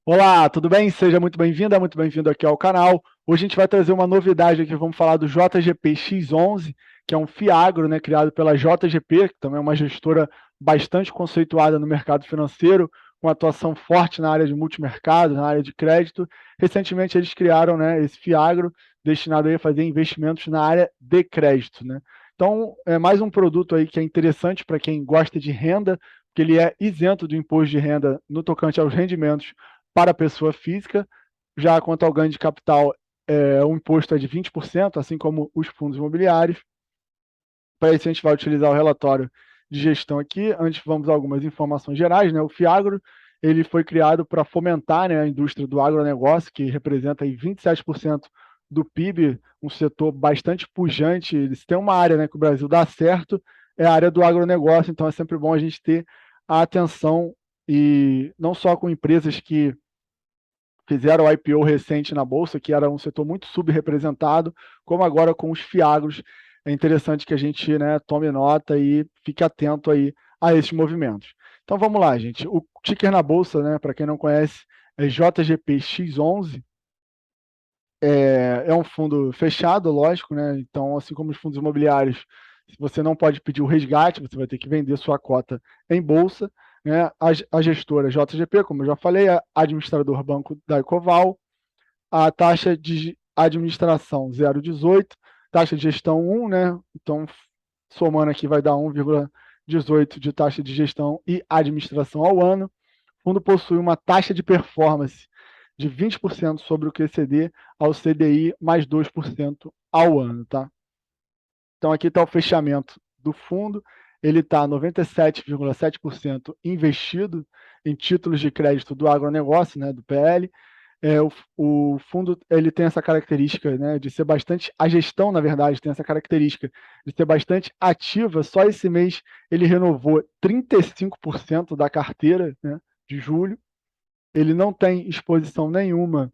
Olá, tudo bem? Seja muito bem-vinda, muito bem-vindo aqui ao canal. Hoje a gente vai trazer uma novidade aqui, vamos falar do JGP X11, que é um Fiagro, né, criado pela JGP, que também é uma gestora bastante conceituada no mercado financeiro, com atuação forte na área de multimercado, na área de crédito. Recentemente eles criaram, né, esse Fiagro destinado aí a fazer investimentos na área de crédito, né? Então, é mais um produto aí que é interessante para quem gosta de renda, porque ele é isento do imposto de renda no tocante aos rendimentos para a pessoa física. Já quanto ao ganho de capital, o imposto é de 20%, assim como os fundos imobiliários. Para isso, a gente vai utilizar o relatório de gestão aqui. Antes, vamos a algumas informações gerais, né? O Fiagro ele foi criado para fomentar, né, a indústria do agronegócio, que representa aí 27% do PIB, um setor bastante pujante. Se tem uma área, né, que o Brasil dá certo, é a área do agronegócio, então é sempre bom a gente ter a atenção, e não só com empresas que fizeram o IPO recente na Bolsa, que era um setor muito subrepresentado, como agora com os Fiagros. É interessante que a gente, né, tome nota e fique atento aí a esses movimentos. Então vamos lá, gente. O ticker na Bolsa, né, para quem não conhece, é JGPX11. É um fundo fechado, lógico, né? Então, assim como os fundos imobiliários, você não pode pedir o resgate, você vai ter que vender sua cota em bolsa, né? A gestora JGP, como eu já falei, a administrador Banco da Ecoval, a taxa de administração 0,18, taxa de gestão 1, né? Então, somando aqui vai dar 1,18 de taxa de gestão e administração ao ano. O fundo possui uma taxa de performance de 20% sobre o QCD ao CDI mais 2% ao ano, tá? Então aqui está o fechamento do fundo, ele está 97,7% investido em títulos de crédito do agronegócio, né, do PL. O fundo ele tem essa característica, né, de ser bastante, a gestão, na verdade, tem essa característica de ser bastante ativa. Só esse mês ele renovou 35% da carteira, né, de julho. Ele não tem exposição nenhuma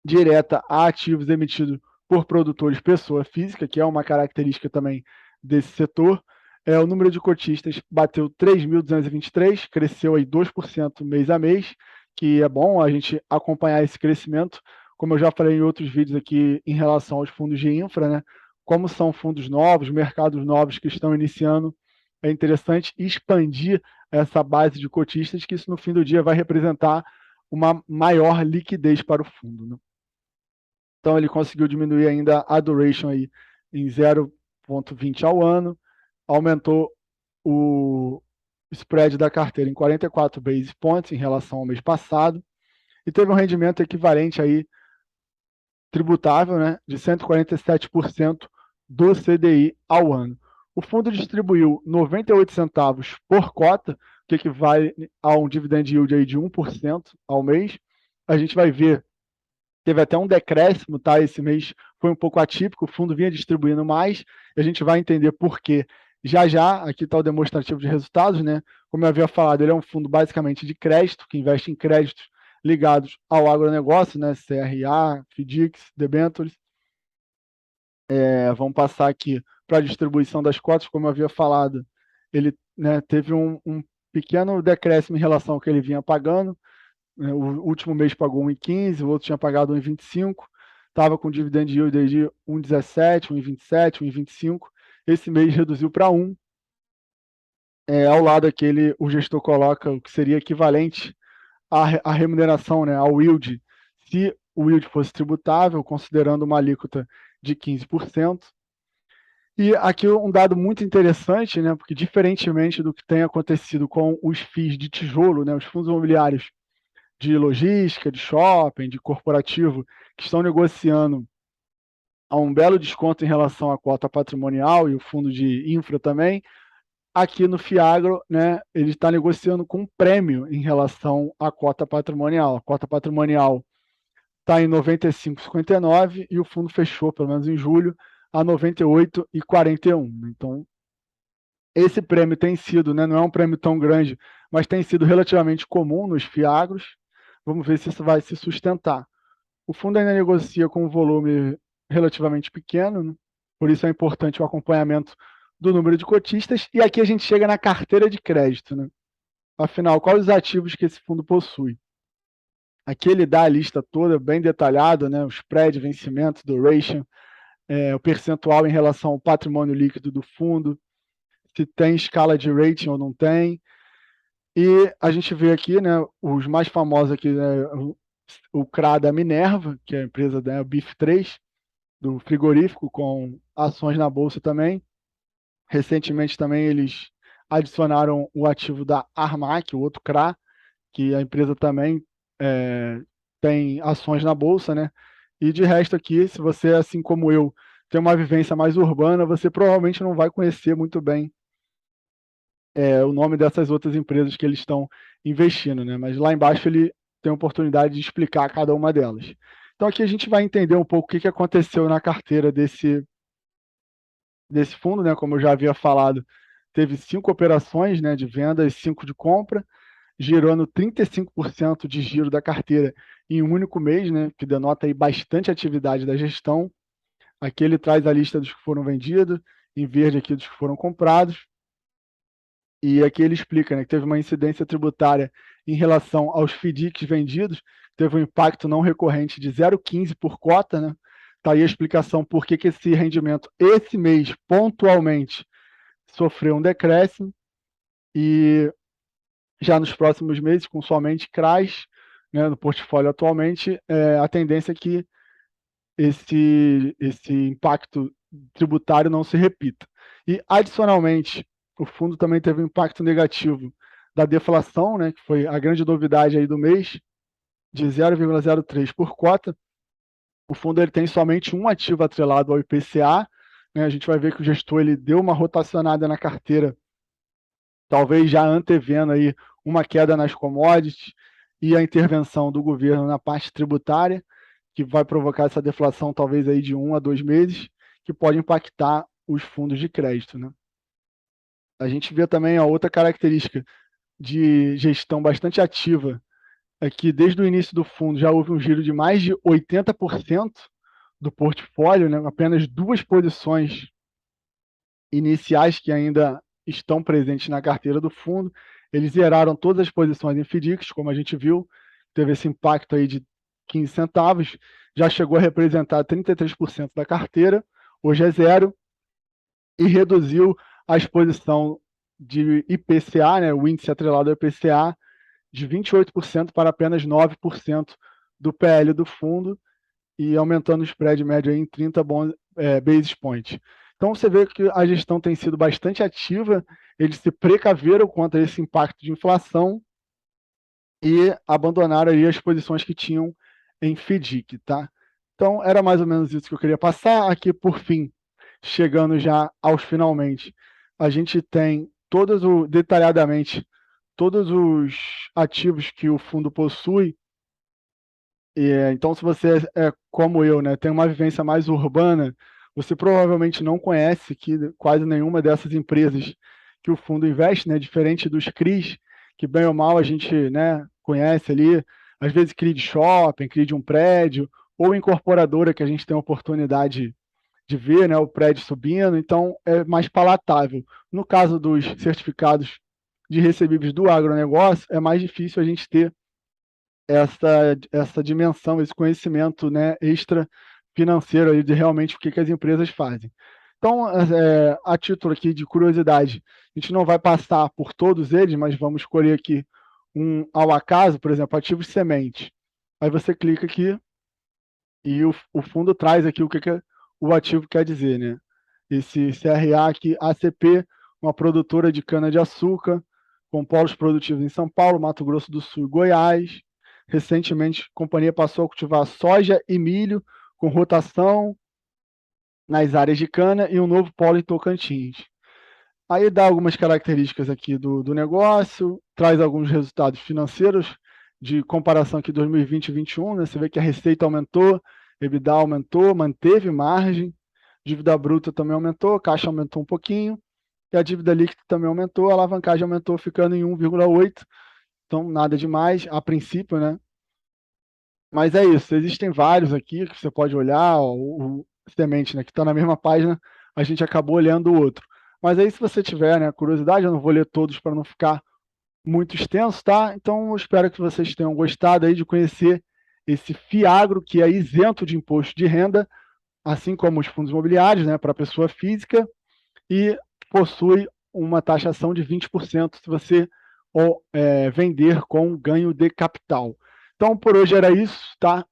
direta a ativos emitidos por produtores pessoa física, que é uma característica também desse setor. O número de cotistas bateu 3.223, cresceu aí 2% mês a mês, que é bom a gente acompanhar esse crescimento. Como eu já falei em outros vídeos aqui em relação aos fundos de infra, né? Como são fundos novos, mercados novos que estão iniciando, é interessante expandir essa base de cotistas, que isso no fim do dia vai representar uma maior liquidez para o fundo, né? Então ele conseguiu diminuir ainda a duration aí em 0,20 ao ano, aumentou o spread da carteira em 44 basis points em relação ao mês passado, e teve um rendimento equivalente aí tributável, né, de 147% do CDI ao ano. O fundo distribuiu 98 centavos por cota, que equivale a um dividend yield aí de 1% ao mês. A gente vai ver, teve até um decréscimo, tá? Esse mês foi um pouco atípico, o fundo vinha distribuindo mais, e a gente vai entender por quê. Já já, aqui está o demonstrativo de resultados, né? Como eu havia falado, ele é um fundo basicamente de crédito, que investe em créditos ligados ao agronegócio, né? CRA, FDICs, debentures. Vamos passar aqui para a distribuição das cotas, como eu havia falado, ele, né, teve um pequeno decréscimo em relação ao que ele vinha pagando. O último mês pagou 1,15, o outro tinha pagado 1,25, estava com dividend yield de 1,17, 1,27, 1,25. Esse mês reduziu para 1. Ao lado aqui, o gestor coloca o que seria equivalente à remuneração, né, ao yield, se o yield fosse tributável, considerando uma alíquota de 15%. E aqui um dado muito interessante, né, porque diferentemente do que tem acontecido com os FIIs de tijolo, né, os fundos imobiliários de logística, de shopping, de corporativo, que estão negociando a um belo desconto em relação à cota patrimonial, e o fundo de infra também, aqui no Fiagro, né, ele está negociando com um prêmio em relação à cota patrimonial. A cota patrimonial está em 95,59 e o fundo fechou, pelo menos em julho, a 98,41. Então, esse prêmio tem sido, né, não é um prêmio tão grande, mas tem sido relativamente comum nos Fiagros. Vamos ver se isso vai se sustentar. O fundo ainda negocia com um volume relativamente pequeno, né? Por isso é importante o acompanhamento do número de cotistas. E aqui a gente chega na carteira de crédito, né? Afinal, quais os ativos que esse fundo possui? Aqui ele dá a lista toda bem detalhada, né? O spread, vencimento, duration, o percentual em relação ao patrimônio líquido do fundo, se tem escala de rating ou não tem. E a gente vê aqui, né, os mais famosos aqui, né, o CRA da Minerva, que é a empresa da BIF3, do frigorífico, com ações na bolsa também. Recentemente também eles adicionaram o ativo da Armac, o outro CRA, que a empresa também tem ações na bolsa, né? E de resto aqui, se você, assim como eu, tem uma vivência mais urbana, você provavelmente não vai conhecer muito bem o nome dessas outras empresas que eles estão investindo, né? Mas lá embaixo ele tem a oportunidade de explicar cada uma delas. Então aqui a gente vai entender um pouco o que aconteceu na carteira desse fundo, né? Como eu já havia falado, teve 5 operações, né, de venda e 5 de compra, gerando 35% de giro da carteira em um único mês, né, que denota aí bastante atividade da gestão. Aqui ele traz a lista dos que foram vendidos, em verde aqui dos que foram comprados. E aqui ele explica, né, que teve uma incidência tributária em relação aos FDICs vendidos, teve um impacto não recorrente de 0,15 por cota, né? Está aí a explicação por que esse rendimento, esse mês, pontualmente, sofreu um decréscimo, e já nos próximos meses, com somente CRAs, né, no portfólio atualmente, a tendência é que esse impacto tributário não se repita. E, adicionalmente, o fundo também teve um impacto negativo da deflação, né, que foi a grande novidade aí do mês, de 0,03 por cota. O fundo ele tem somente um ativo atrelado ao IPCA, né, a gente vai ver que o gestor ele deu uma rotacionada na carteira, talvez já antevendo aí uma queda nas commodities e a intervenção do governo na parte tributária, que vai provocar essa deflação talvez aí de 1 a 2 meses, que pode impactar os fundos de crédito, né? A gente vê também a outra característica de gestão bastante ativa, é que desde o início do fundo já houve um giro de mais de 80% do portfólio, né? Apenas 2 posições iniciais que ainda estão presentes na carteira do fundo. Eles zeraram todas as posições em FDICs, como a gente viu, teve esse impacto aí de 15 centavos, já chegou a representar 33% da carteira, hoje é zero, e reduziu a exposição de IPCA, né, o índice atrelado ao IPCA, de 28% para apenas 9% do PL do fundo, e aumentando o spread médio em 30 basis points. Então você vê que a gestão tem sido bastante ativa, eles se precaveram contra esse impacto de inflação e abandonaram aí as posições que tinham em FDIC, tá? Então era mais ou menos isso que eu queria passar. Aqui, por fim, chegando já aos finalmente, a gente tem detalhadamente todos os ativos que o fundo possui. Então, se você é como eu, né, tem uma vivência mais urbana, você provavelmente não conhece quase nenhuma dessas empresas que o fundo investe, né, diferente dos CRIs, que bem ou mal a gente, né, conhece ali, às vezes CRI de shopping, CRI de um prédio, ou incorporadora que a gente tem a oportunidade de ver, né, o prédio subindo, então é mais palatável. No caso dos certificados de recebíveis do agronegócio, é mais difícil a gente ter essa dimensão, esse conhecimento, né, extra financeiro aí de realmente o que as empresas fazem. Então, a título aqui de curiosidade, a gente não vai passar por todos eles, mas vamos escolher aqui um ao acaso, por exemplo, ativos semente. Aí você clica aqui e o fundo traz aqui o que o ativo quer dizer, né? Esse CRA aqui, ACP, uma produtora de cana-de-açúcar, com polos produtivos em São Paulo, Mato Grosso do Sul e Goiás. Recentemente, a companhia passou a cultivar soja e milho, com rotação nas áreas de cana e um novo polo em Tocantins. Aí dá algumas características aqui do negócio, traz alguns resultados financeiros de comparação aqui 2020 e 2021, né? Você vê que a receita aumentou, EBITDA aumentou, manteve margem, dívida bruta também aumentou, caixa aumentou um pouquinho, e a dívida líquida também aumentou, a alavancagem aumentou ficando em 1,8, então nada demais, a princípio, né? Mas é isso, existem vários aqui que você pode olhar, ó, o semente, né, que está na mesma página, a gente acabou olhando o outro. Mas aí, se você tiver, né, curiosidade, eu não vou ler todos para não ficar muito extenso, tá? Então, eu espero que vocês tenham gostado aí de conhecer esse FIAGRO, que é isento de imposto de renda, assim como os fundos imobiliários, né, para pessoa física, e possui uma taxação de 20% se você vender com ganho de capital. Então, por hoje era isso, tá?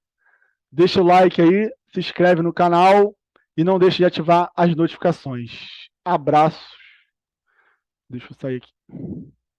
Deixa o like aí, se inscreve no canal e não deixe de ativar as notificações. Abraços. Deixa eu sair aqui.